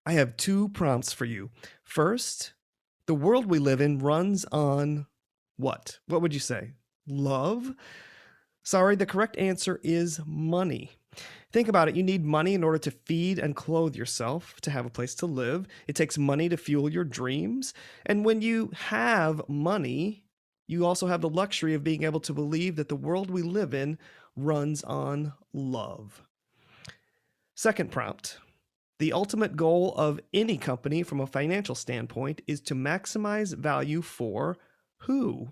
I have two prompts for you. First, the world we live in runs on what? What would you say? Love? Sorry, the correct answer is money. Think about it. You need money in order to feed and clothe yourself, to have a place to live. It takes money to fuel your dreams. And when you have money, you also have the luxury of being able to believe that the world we live in runs on love. Second prompt. The ultimate goal of any company from a financial standpoint is to maximize value for who?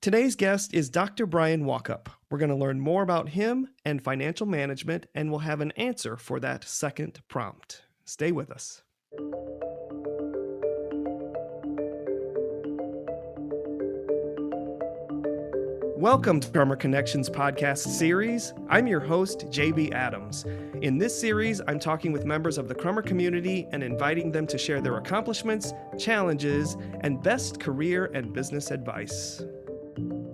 Today's guest is Dr. Brian Walkup. We're going to learn more about him and financial management, and we'll have an answer for that second prompt. Stay with us. Welcome to Crummer Connections podcast series. I'm your host, JB Adams. In this series, I'm talking with members of the Crummer community and inviting them to share their accomplishments, challenges, and best career and business advice.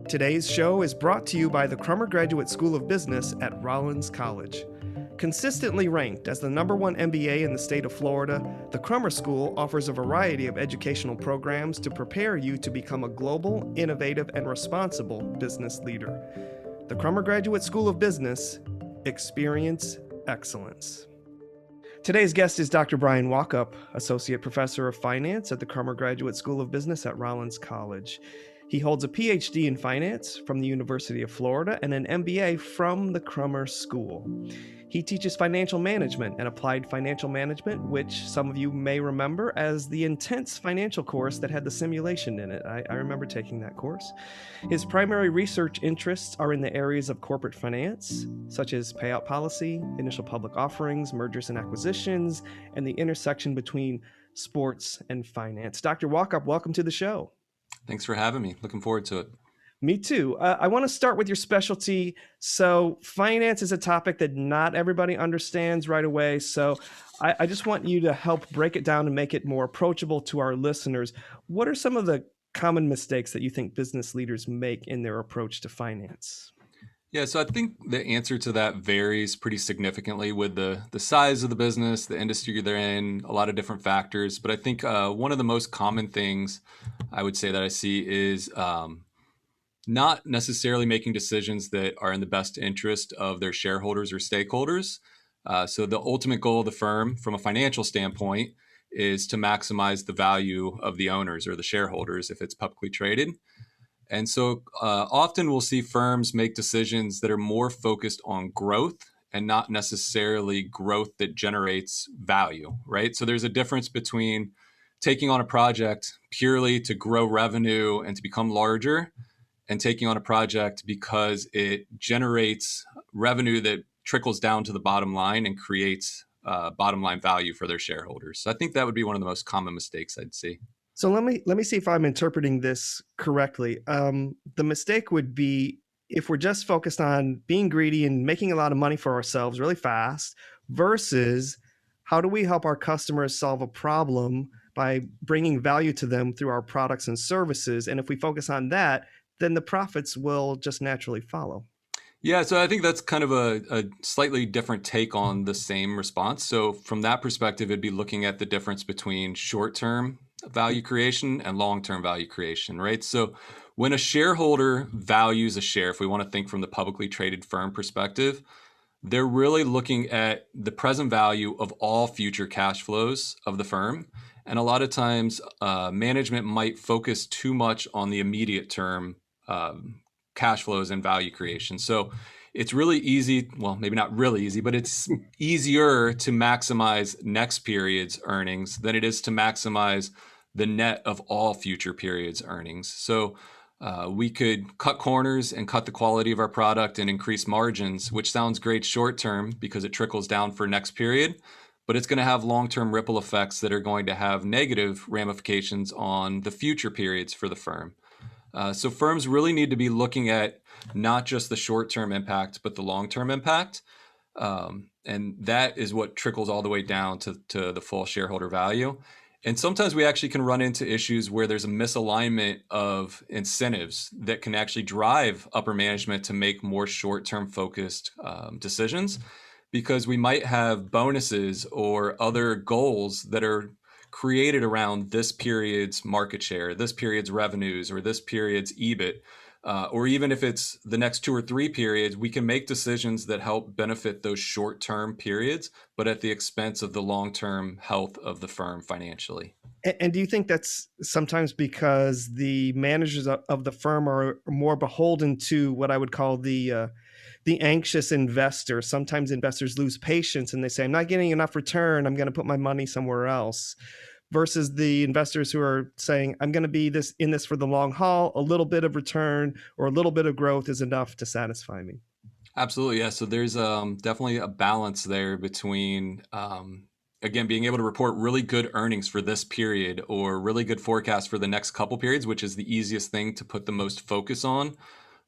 Today's show is brought to you by the Crummer Graduate School of Business at Rollins College. Consistently ranked as the #1 MBA in the state of Florida, the Crummer School offers a variety of educational programs to prepare you to become a global, innovative, and responsible business leader. The Crummer Graduate School of Business, experience excellence. Today's guest is Dr. Brian Walkup, Associate Professor of Finance at the Crummer Graduate School of Business at Rollins College. He holds a PhD in finance from the University of Florida and an MBA from the Crummer School. He teaches financial management and applied financial management, which some of you may remember as the intense financial course that had the simulation in it. I remember taking that course. His primary research interests are in the areas of corporate finance, such as payout policy, initial public offerings, mergers and acquisitions, and the intersection between sports and finance. Dr. Walkup, welcome to the show. Thanks for having me. Looking forward to it. Me too. I want to start with your specialty. So finance is a topic that not everybody understands right away. So I just want you to help break it down and make it more approachable to our listeners. What are some of the common mistakes that you think business leaders make in their approach to finance? Yeah, so I think the answer to that varies pretty significantly with the size of the business, the industry they're in, a lot of different factors. But I think one of the most common things I would say that I see is not necessarily making decisions that are in the best interest of their shareholders or stakeholders. So the ultimate goal of the firm from a financial standpoint is to maximize the value of the owners or the shareholders if it's publicly traded. And so often we'll see firms make decisions that are more focused on growth and not necessarily growth that generates value, right? So there's a difference between taking on a project purely to grow revenue and to become larger and taking on a project because it generates revenue that trickles down to the bottom line and creates bottom line value for their shareholders. So I think that would be one of the most common mistakes I'd see. So let me see if I'm interpreting this correctly. The mistake would be if we're just focused on being greedy and making a lot of money for ourselves really fast versus how do we help our customers solve a problem by bringing value to them through our products and services. And if we focus on that, then the profits will just naturally follow. Yeah, so I think that's kind of a slightly different take on the same response. So from that perspective, it'd be looking at the difference between short-term value creation and long-term value creation, right? So when a shareholder values a share, if we want to think from the publicly traded firm perspective, they're really looking at the present value of all future cash flows of the firm. And a lot of times management might focus too much on the immediate term cash flows and value creation. So it's really easy, well, maybe not really easy, but it's easier to maximize next period's earnings than it is to maximize the net of all future periods' earnings. So we could cut corners and cut the quality of our product and increase margins, which sounds great short term because it trickles down for next period, but it's going to have long-term ripple effects that are going to have negative ramifications on the future periods for the firm. So firms really need to be looking at not just the short-term impact, but the long-term impact. And that is what trickles all the way down to the full shareholder value. And sometimes we actually can run into issues where there's a misalignment of incentives that can actually drive upper management to make more short-term focused decisions. because we might have bonuses or other goals that are created around this period's market share, this period's revenues, or this period's EBIT. Or even if it's the next 2 or 3 periods, we can make decisions that help benefit those short-term periods, but at the expense of the long-term health of the firm financially. And do you think that's sometimes because the managers of the firm are more beholden to what I would call the anxious investor? Sometimes investors lose patience and they say, "I'm not getting enough return. I'm going to put my money somewhere else." Versus the investors who are saying, "I'm going to be in this for the long haul. A little bit of return or a little bit of growth is enough to satisfy me." Absolutely, yeah. So there's definitely a balance there between, again, being able to report really good earnings for this period or really good forecast for the next couple periods, which is the easiest thing to put the most focus on.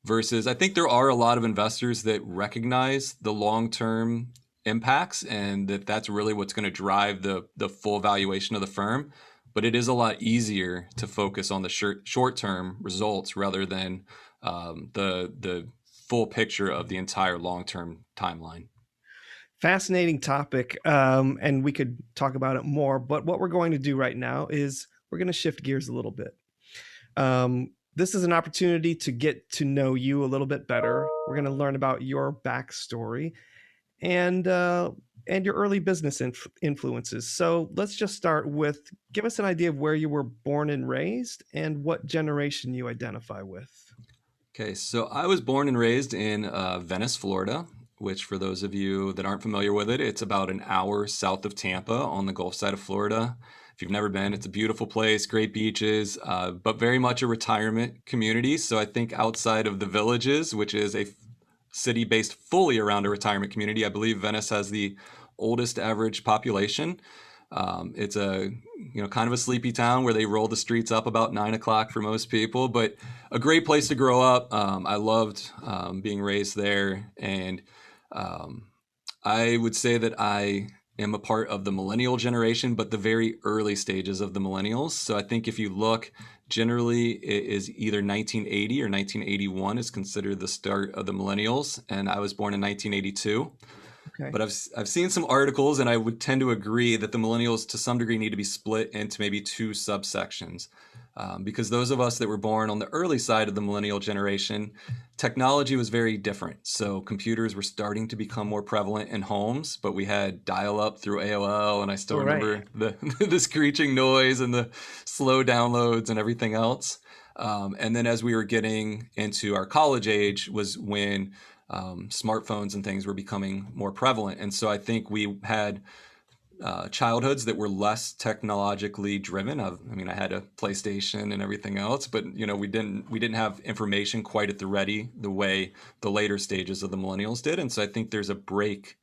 Versus, I think there are a lot of investors that recognize the long-term impacts and that's really what's going to drive the full valuation of the firm. But it is a lot easier to focus on the short-term results rather than the full picture of the entire long-term timeline. Fascinating topic, and we could talk about it more. But what we're going to do right now is we're going to shift gears a little bit. This is an opportunity to get to know you a little bit better. We're going to learn about your backstory and your early business influences. So let's just start with give us an idea of where you were born and raised and what generation you identify with. Okay, so I was born and raised in Venice, Florida, which for those of you that aren't familiar with it, it's about an hour south of Tampa on the Gulf side of Florida. If you've never been, it's a beautiful place, great beaches, but very much a retirement community. So I think outside of the Villages, which is a city based fully around a retirement community, I believe Venice has the oldest average population. It's a kind of a sleepy town where they roll the streets up about 9 o'clock for most people, but a great place to grow up. I loved being raised there, and I would say that I am a part of the millennial generation, but the very early stages of the millennials. So I think if you look, generally it is either 1980 or 1981 is considered the start of the millennials, and I was born in 1982. Okay. But I've seen some articles, and I would tend to agree that the millennials, to some degree, need to be split into maybe 2 subsections. Because those of us that were born on the early side of the millennial generation, technology was very different. So computers were starting to become more prevalent in homes, but we had dial-up through AOL, and I still remember the screeching noise and the slow downloads and everything else. And then as we were getting into our college age was when smartphones and things were becoming more prevalent. And so I think we had childhoods that were less technologically driven. I had a PlayStation and everything else, but we didn't have information quite at the ready the way the later stages of the millennials did. And so I think there's a break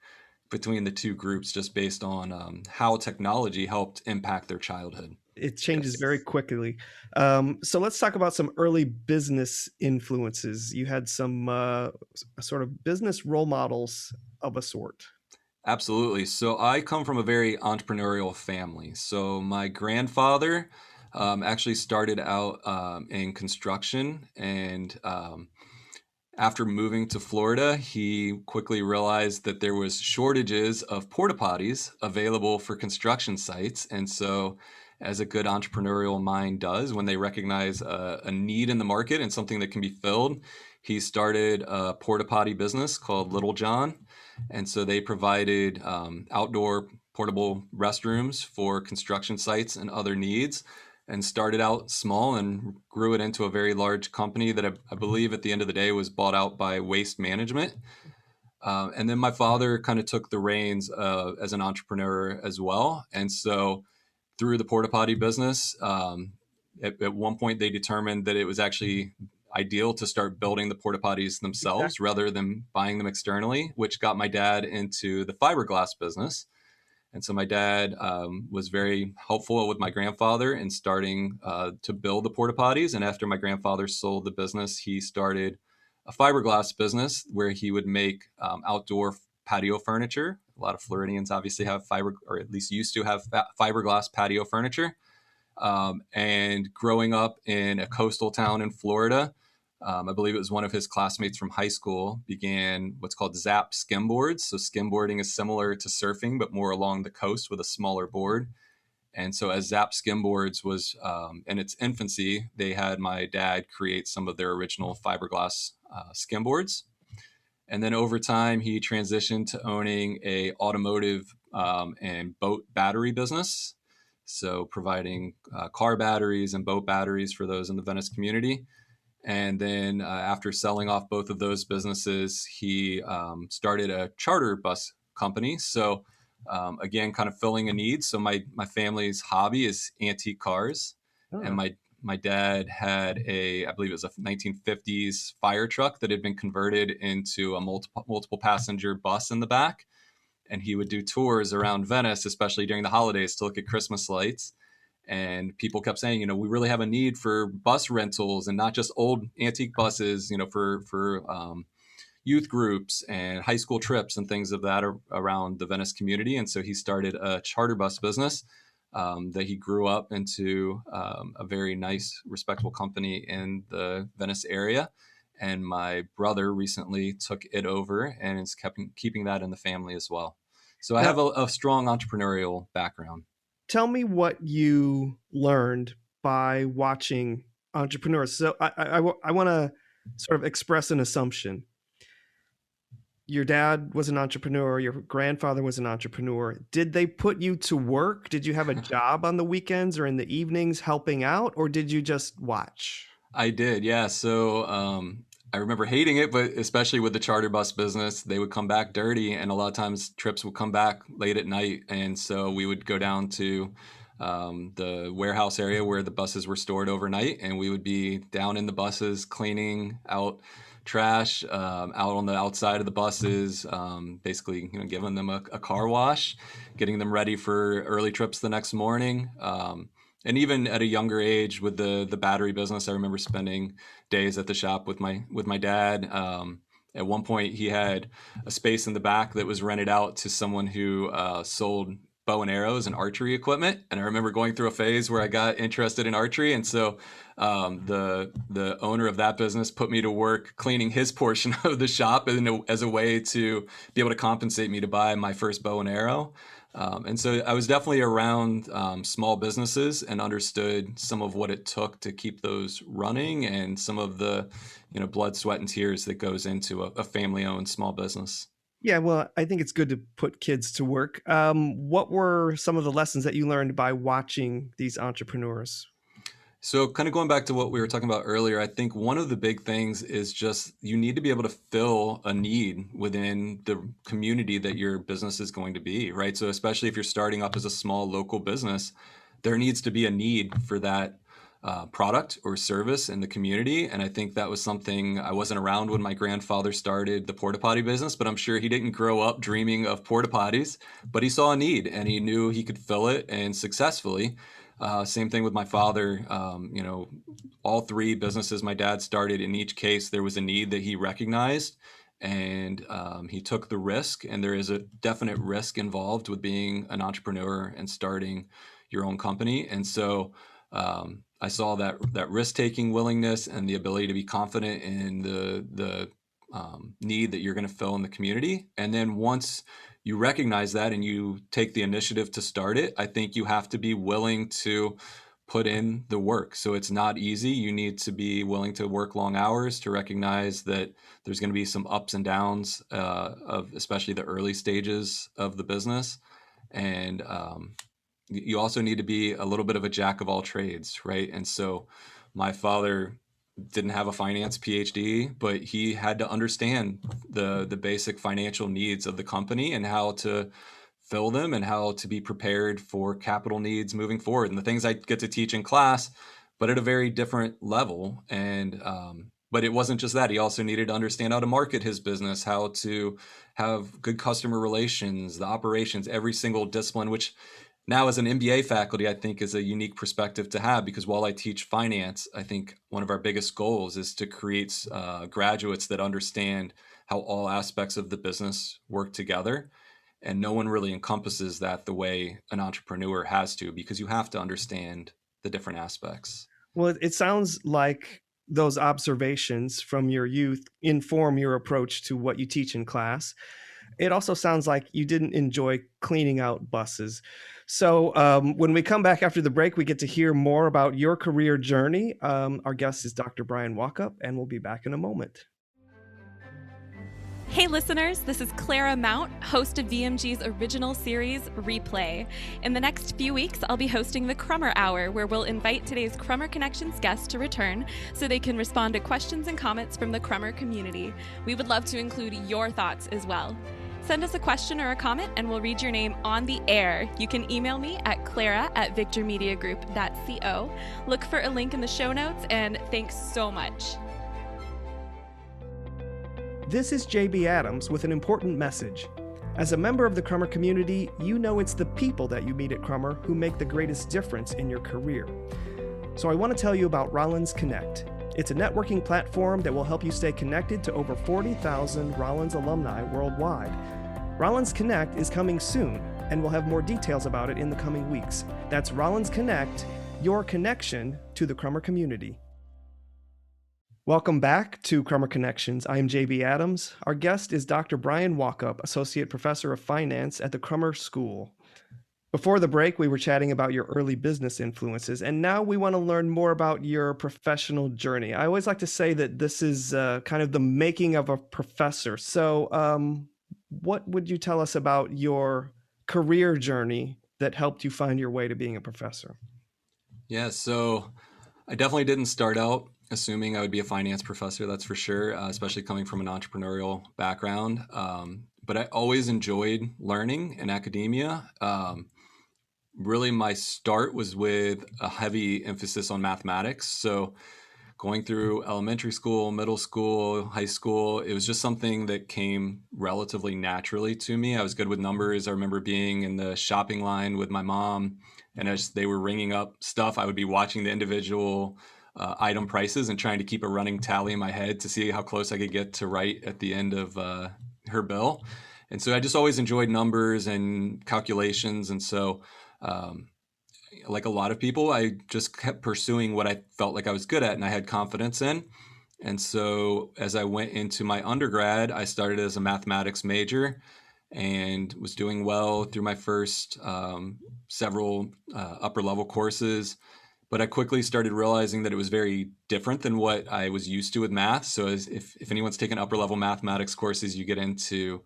between the two groups just based on how technology helped impact their childhood. It changes very quickly. So let's talk about some early business influences. You had some sort of business role models of a sort. Absolutely. So I come from a very entrepreneurial family. So my grandfather actually started out in construction, and after moving to Florida, he quickly realized that there was shortages of porta potties available for construction sites. And so as a good entrepreneurial mind does, when they recognize a need in the market and something that can be filled, he started a porta potty business called Little John. And so they provided outdoor portable restrooms for construction sites and other needs, and started out small and grew it into a very large company that I believe at the end of the day was bought out by Waste Management. And then my father kind of took the reins as an entrepreneur as well. And so through the porta potty business, at one point they determined that it was actually ideal to start building the porta potties themselves rather than buying them externally, which got my dad into the fiberglass business. And so my dad was very helpful with my grandfather in starting to build the porta potties. And after my grandfather sold the business, he started a fiberglass business where he would make outdoor patio furniture. A lot of Floridians obviously have or at least used to have fiberglass patio furniture. And growing up in a coastal town in Florida, I believe it was one of his classmates from high school, began what's called Zap skimboards. So skimboarding is similar to surfing, but more along the coast with a smaller board. And so as Zap skimboards was in its infancy, they had my dad create some of their original fiberglass skimboards. And then over time, he transitioned to owning a automotive and boat battery business. So providing car batteries and boat batteries for those in the Venice community. And then after selling off both of those businesses, he started a charter bus company. So again, kind of filling a need. So my family's hobby is antique cars, and Oh, my dad had I believe it was a 1950s fire truck that had been converted into a multiple passenger bus in the back, and he would do tours around Venice, especially during the holidays, to look at Christmas lights. And people kept saying, we really have a need for bus rentals and not just old antique buses, for youth groups and high school trips and things of that around the Venice community. And so he started a charter bus business that he grew up into a very nice, respectable company in the Venice area. And my brother recently took it over and is keeping that in the family as well. So I now have a strong entrepreneurial background. tell me what you learned by watching entrepreneurs. So I want to sort of express an assumption. Your dad was an entrepreneur, your grandfather was an entrepreneur. Did they put you to work? Did you have a job on the weekends or in the evenings helping out, or did you just watch? I did, yeah. So I remember hating it, but especially with the charter bus business, they would come back dirty, and a lot of times trips would come back late at night, and so we would go down to the warehouse area where the buses were stored overnight, and we would be down in the buses cleaning out trash out on the outside of the buses, basically giving them a car wash, getting them ready for early trips the next morning. And even at a younger age with the battery business, I remember spending days at the shop with my dad. At one point, he had a space in the back that was rented out to someone who sold bow and arrows and archery equipment. And I remember going through a phase where I got interested in archery, and so the owner of that business put me to work cleaning his portion of the shop as a way to be able to compensate me to buy my first bow and arrow. And so I was definitely around small businesses and understood some of what it took to keep those running, and some of the blood, sweat, and tears that goes into a family-owned small business. Yeah, well, I think it's good to put kids to work. What were some of the lessons that you learned by watching these entrepreneurs? So, kind of going back to what we were talking about earlier, I think one of the big things is just you need to be able to fill a need within the community that your business is going to be, right? So, especially if you're starting up as a small local business, there needs to be a need for that product or service in the community. And I think that was something I wasn't around when my grandfather started the porta potty business, but I'm sure he didn't grow up dreaming of porta potties, but he saw a need and he knew he could fill it, and successfully. Same thing with my father. All three businesses my dad started, in each case, there was a need that he recognized, and he took the risk. And there is a definite risk involved with being an entrepreneur and starting your own company. And so I saw that risk-taking willingness and the ability to be confident in the need that you're going to fill in the community. And then once you recognize that and you take the initiative to start it, I think you have to be willing to put in the work. So it's not easy. You need to be willing to work long hours, to recognize that there's going to be some ups and downs of especially the early stages of the business. And you also need to be a little bit of a jack of all trades, right? And so my father didn't have a finance PhD, but he had to understand the basic financial needs of the company and how to fill them and how to be prepared for capital needs moving forward, and the things I get to teach in class, but at a very different level. And but it wasn't just that. He also needed to understand how to market his business, how to have good customer relations, the operations, every single discipline, which now as an MBA faculty, I think is a unique perspective to have, because while I teach finance, I think one of our biggest goals is to create graduates that understand how all aspects of the business work together. And no one really encompasses that the way an entrepreneur has to, because you have to understand the different aspects. Well, it sounds like those observations from your youth inform your approach to what you teach in class. It also sounds like you didn't enjoy cleaning out buses. So, when we come back after the break, we get to hear more about your career journey. Our guest is Dr. Brian Walkup, and we'll be back in a moment. Hey listeners, this is Clara Mount, host of VMG's original series, Replay. In the next few weeks, I'll be hosting the Crummer Hour, where we'll invite today's Crummer Connections guests to return so they can respond to questions and comments from the Crummer community. We would love to include your thoughts as well. Send us a question or a comment and we'll read your name on the air. You can email me at clara@victormediagroup.co. Look for a link in the show notes, and thanks so much. This is JB Adams with an important message. As a member of the Crummer community, you know it's the people that you meet at Crummer who make the greatest difference in your career. So I want to tell you about Rollins Connect. It's a networking platform that will help you stay connected to over 40,000 Rollins alumni worldwide. Rollins Connect is coming soon, and we'll have more details about it in the coming weeks. That's Rollins Connect, your connection to the Crummer community. Welcome back to Crummer Connections. I am JB Adams. Our guest is Dr. Brian Walkup, Associate Professor of Finance at the Crummer School. Before the break, we were chatting about your early business influences, and now we want to learn more about your professional journey. I always like to say that this is kind of the making of a professor. So what would you tell us about your career journey that helped you find your way to being a professor? Yeah, so I definitely didn't start out assuming I would be a finance professor, that's for sure, especially coming from an entrepreneurial background. But I always enjoyed learning in academia. Really, my start was with a heavy emphasis on mathematics. So going through elementary school, middle school, high school, it was just something that came relatively naturally to me. I was good with numbers. I remember being in the shopping line with my mom, and as they were ringing up stuff, I would be watching the individual item prices and trying to keep a running tally in my head to see how close I could get to right at the end of her bill. And so I just always enjoyed numbers and calculations. And so like a lot of people, I just kept pursuing what I felt like I was good at and I had confidence in. And so as I went into my undergrad, I started as a mathematics major and was doing well through my first several upper level courses. But I quickly started realizing that it was very different than what I was used to with math. So if anyone's taken upper level mathematics courses, you get into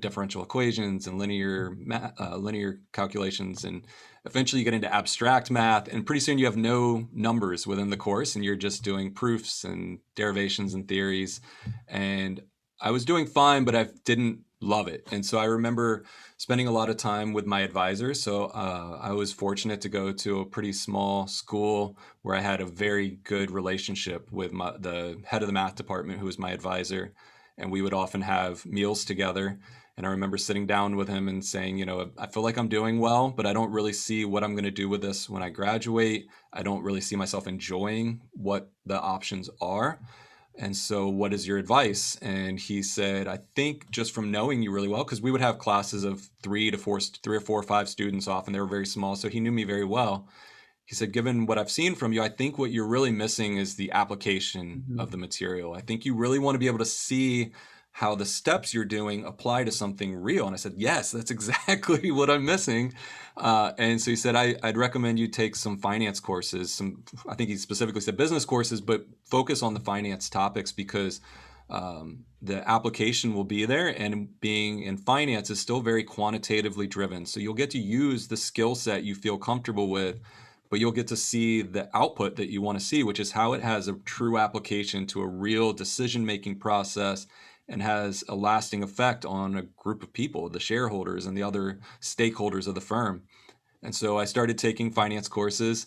differential equations and linear calculations, and eventually you get into abstract math. And pretty soon you have no numbers within the course, and you're just doing proofs and derivations and theories. And I was doing fine, but I didn't love it. And so I remember spending a lot of time with my advisor. So I was fortunate to go to a pretty small school where I had a very good relationship with the head of the math department, who was my advisor. And we would often have meals together. And I remember sitting down with him and saying, I feel like I'm doing well, but I don't really see what I'm going to do with this when I graduate. I don't really see myself enjoying what the options are. And so what is your advice? And he said, I think just from knowing you really well, because we would have classes of 3 or 4 or 5 students often, they were very small. So he knew me very well. He said, given what I've seen from you, I think what you're really missing is the application of the material. I think you really want to be able to see how the steps you're doing apply to something real. And I said, yes, that's exactly what I'm missing. And so he said, I'd recommend you take some finance courses. I think he specifically said business courses, but focus on the finance topics because the application will be there. And being in finance is still very quantitatively driven. So you'll get to use the skill set you feel comfortable with, but you'll get to see the output that you want to see, which is how it has a true application to a real decision-making process and has a lasting effect on a group of people, the shareholders and the other stakeholders of the firm. And so I started taking finance courses.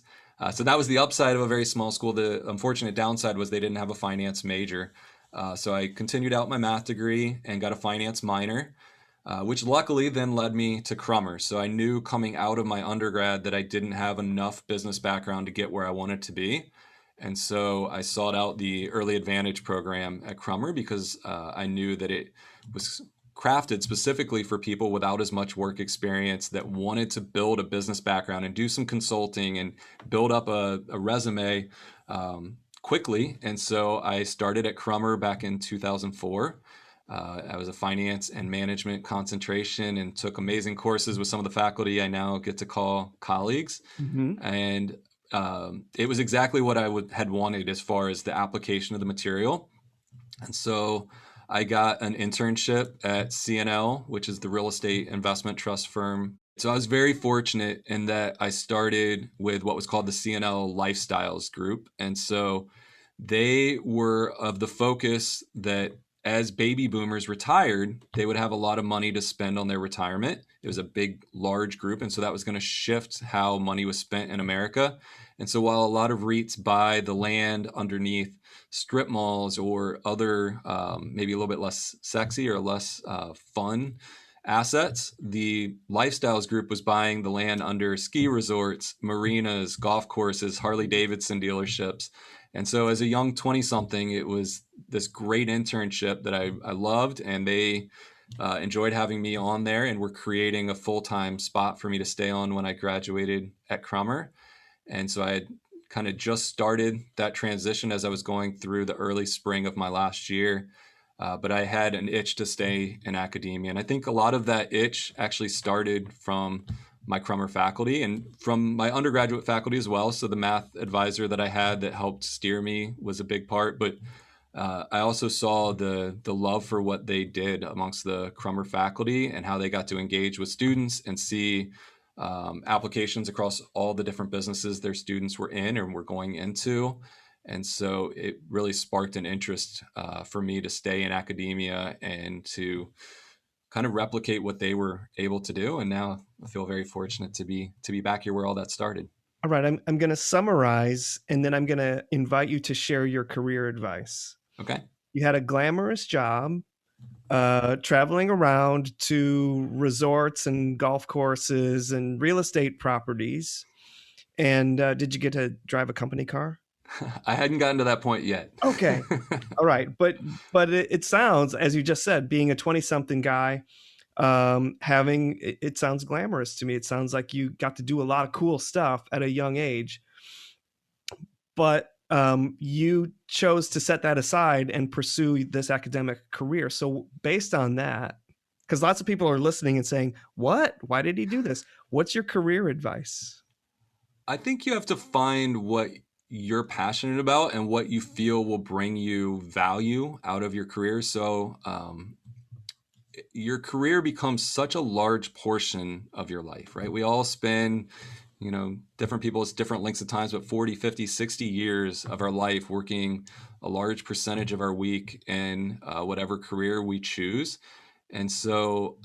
So that was the upside of a very small school. The unfortunate downside was they didn't have a finance major. So I continued out my math degree and got a finance minor, which luckily then led me to Crummer. So I knew coming out of my undergrad that I didn't have enough business background to get where I wanted to be. And so I sought out the Early Advantage program at Crummer because I knew that it was crafted specifically for people without as much work experience that wanted to build a business background and do some consulting and build up a resume quickly. And so I started at Crummer back in 2004. I was a finance and management concentration and took amazing courses with some of the faculty I now get to call colleagues. Mm-hmm. And it was exactly what I had wanted as far as the application of the material. And so I got an internship at CNL, which is the real estate investment trust firm. So I was very fortunate in that I started with what was called the CNL Lifestyles Group. And so they were of the focus that as baby boomers retired, they would have a lot of money to spend on their retirement. It was a big, large group. And so that was going to shift how money was spent in America. And so while a lot of REITs buy the land underneath strip malls or other maybe a little bit less sexy or less fun assets, the Lifestyles Group was buying the land under ski resorts, marinas, golf courses, Harley Davidson dealerships. And so as a young 20-something, it was this great internship that I loved, and they enjoyed having me on there and were creating a full-time spot for me to stay on when I graduated at Crummer. And so I had kind of just started that transition as I was going through the early spring of my last year. But I had an itch to stay in academia. And I think a lot of that itch actually started from my Crummer faculty and from my undergraduate faculty as well. So the math advisor that I had that helped steer me was a big part. But I also saw the love for what they did amongst the Crummer faculty and how they got to engage with students and see applications across all the different businesses their students were in and were going into. And so it really sparked an interest for me to stay in academia and to kind of replicate what they were able to do. And now I feel very fortunate to be back here where all that started. All right, I'm going to summarize, and then I'm going to invite you to share your career advice. Okay. You had a glamorous job, traveling around to resorts and golf courses and real estate properties. And did you get to drive a company car? I hadn't gotten to that point yet. Okay. All right. But it sounds, as you just said, being a 20-something guy, it sounds glamorous to me. It sounds like you got to do a lot of cool stuff at a young age. But you chose to set that aside and pursue this academic career. So based on that, because lots of people are listening and saying, what? Why did he do this? What's your career advice? I think you have to find what you're passionate about and what you feel will bring you value out of your career. So your career becomes such a large portion of your life, right? We all spend, different people, it's different lengths of times, but 40, 50, 60 years of our life working a large percentage of our week in whatever career we choose. And so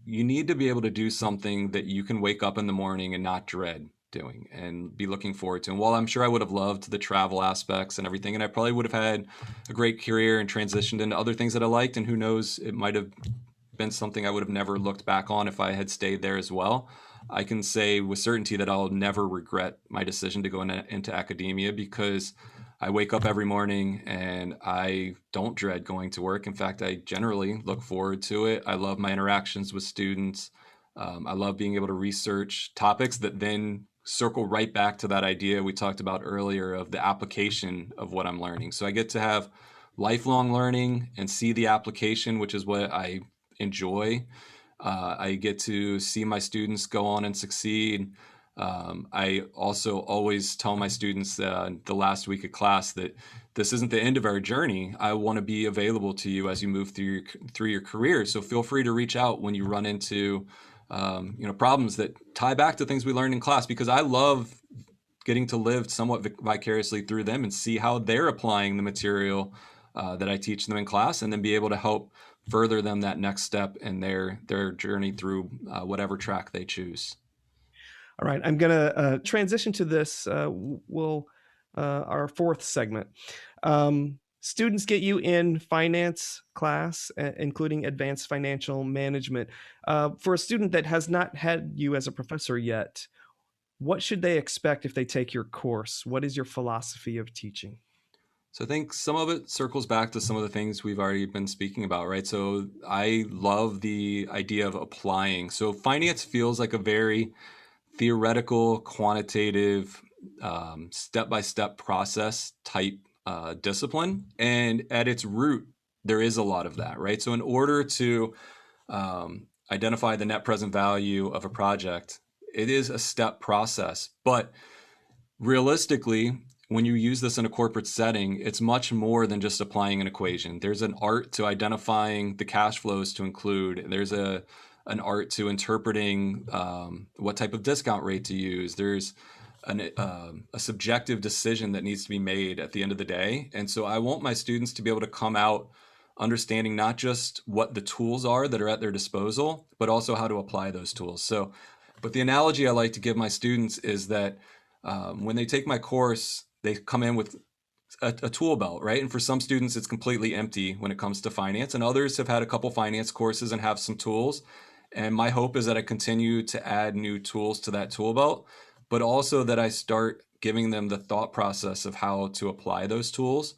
you need to be able to do something that you can wake up in the morning and not dread doing and be looking forward to. And while I'm sure I would have loved the travel aspects and everything, and I probably would have had a great career and transitioned into other things that I liked, and who knows, it might have been something I would have never looked back on if I had stayed there as well. I can say with certainty that I'll never regret my decision to go into academia, because I wake up every morning and I don't dread going to work. In fact, I generally look forward to it. I love my interactions with students. I love being able to research topics that then circle right back to that idea we talked about earlier of the application of what I'm learning. So I get to have lifelong learning and see the application, which is what I enjoy. I get to see my students go on and succeed. I also always tell my students the last week of class that this isn't the end of our journey. I want to be available to you as you move through your career. So feel free to reach out when you run into problems that tie back to things we learned in class, because I love getting to live somewhat vicariously through them and see how they're applying the material that I teach them in class, and then be able to help further them that next step in their journey through whatever track they choose. All right, I'm going to transition to this. Our fourth segment. Students get you in finance class, including advanced financial management. For a student that has not had you as a professor yet, what should they expect if they take your course? What is your philosophy of teaching? So I think some of it circles back to some of the things we've already been speaking about, right? So I love the idea of applying. So finance feels like a very theoretical, quantitative, step-by-step process type discipline. And at its root, there is a lot of that, right? So in order to identify the net present value of a project, it is a step process. But realistically, when you use this in a corporate setting, it's much more than just applying an equation. There's an art to identifying the cash flows to include. There's an art to interpreting what type of discount rate to use. There's a subjective decision that needs to be made at the end of the day. And so I want my students to be able to come out understanding not just what the tools are that are at their disposal, but also how to apply those tools. So, but the analogy I like to give my students is that when they take my course, they come in with a tool belt, right? And for some students, it's completely empty when it comes to finance, and others have had a couple finance courses and have some tools. And my hope is that I continue to add new tools to that tool belt, but also that I start giving them the thought process of how to apply those tools.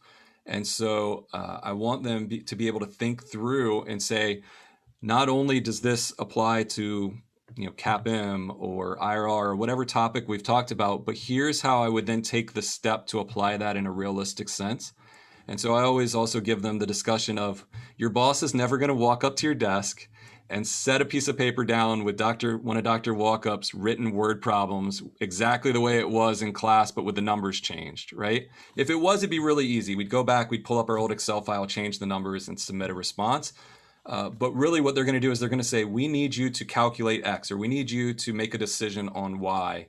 And so I want them to be able to think through and say, not only does this apply to CAPM or IRR or whatever topic we've talked about, but here's how I would then take the step to apply that in a realistic sense. And so I always also give them the discussion of, your boss is never going to walk up to your desk and set a piece of paper down with one of Dr. Walkup's written word problems exactly the way it was in class, but with the numbers changed, right? If it was, it'd be really easy. We'd go back, we'd pull up our old Excel file, change the numbers, and submit a response. But really what they're going to do is they're going to say, we need you to calculate X, or we need you to make a decision on Y.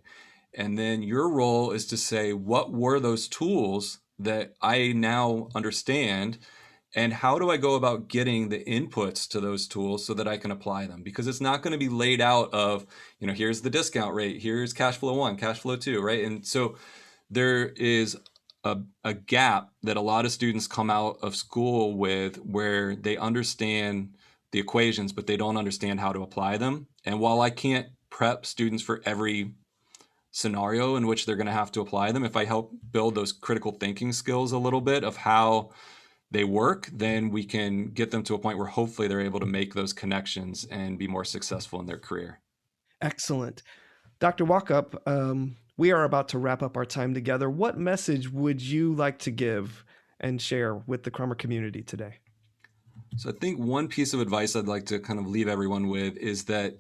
And then your role is to say, what were those tools that I now understand? And how do I go about getting the inputs to those tools so that I can apply them? Because it's not going to be laid out of, here's the discount rate, here's cash flow 1, cash flow 2, right? And so there is a gap that a lot of students come out of school with, where they understand the equations, but they don't understand how to apply them. And while I can't prep students for every scenario in which they're going to have to apply them, if I help build those critical thinking skills a little bit of how they work, then we can get them to a point where hopefully they're able to make those connections and be more successful in their career. Excellent. Dr. Walkup, we are about to wrap up our time together. What message would you like to give and share with the Crummer community today? So I think one piece of advice I'd like to kind of leave everyone with is that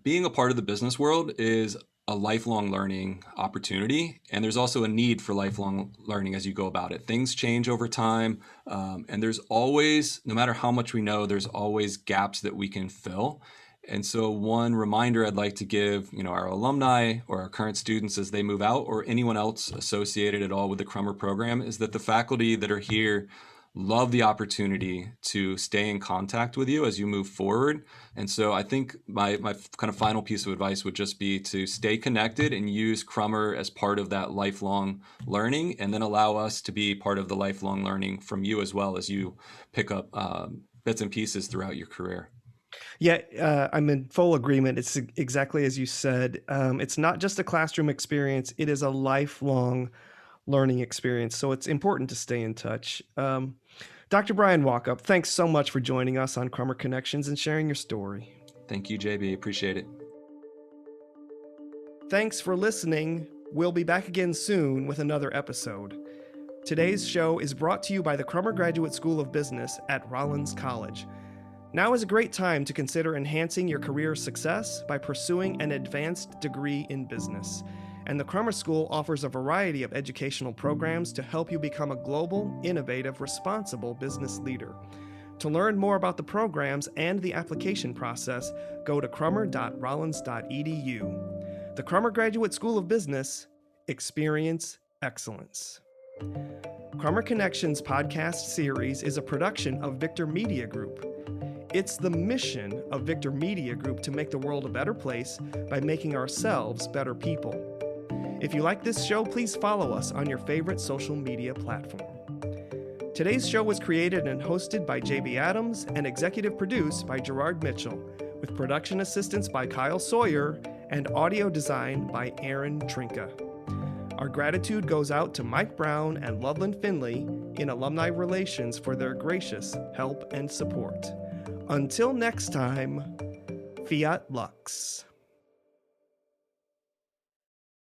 being a part of the business world is a lifelong learning opportunity. And there's also a need for lifelong learning as you go about it. Things change over time. And there's always, no matter how much we know, there's always gaps that we can fill. And so one reminder I'd like to give, our alumni or our current students as they move out, or anyone else associated at all with the Crummer program, is that the faculty that are here love the opportunity to stay in contact with you as you move forward. And so I think my kind of final piece of advice would just be to stay connected and use Crummer as part of that lifelong learning, and then allow us to be part of the lifelong learning from you as well as you pick up bits and pieces throughout your career. Yeah, I'm in full agreement. It's exactly as you said. It's not just a classroom experience. It is a lifelong learning experience. So it's important to stay in touch. Dr. Brian Walkup, thanks so much for joining us on Crummer Connections and sharing your story. Thank you, JB. Appreciate it. Thanks for listening. We'll be back again soon with another episode. Today's show is brought to you by the Crummer Graduate School of Business at Rollins College. Now is a great time to consider enhancing your career success by pursuing an advanced degree in business. And the Crummer School offers a variety of educational programs to help you become a global, innovative, responsible business leader. To learn more about the programs and the application process, go to crummer.rollins.edu. The Crummer Graduate School of Business, experience excellence. Crummer Connections podcast series is a production of Victor Media Group. It's the mission of Victor Media Group to make the world a better place by making ourselves better people. If you like this show, please follow us on your favorite social media platform. Today's show was created and hosted by JB Adams and executive produced by Gerard Mitchell, with production assistance by Kyle Sawyer and audio design by Aaron Trinka. Our gratitude goes out to Mike Brown and Loveland Finley in Alumni Relations for their gracious help and support. Until next time, Fiat Lux.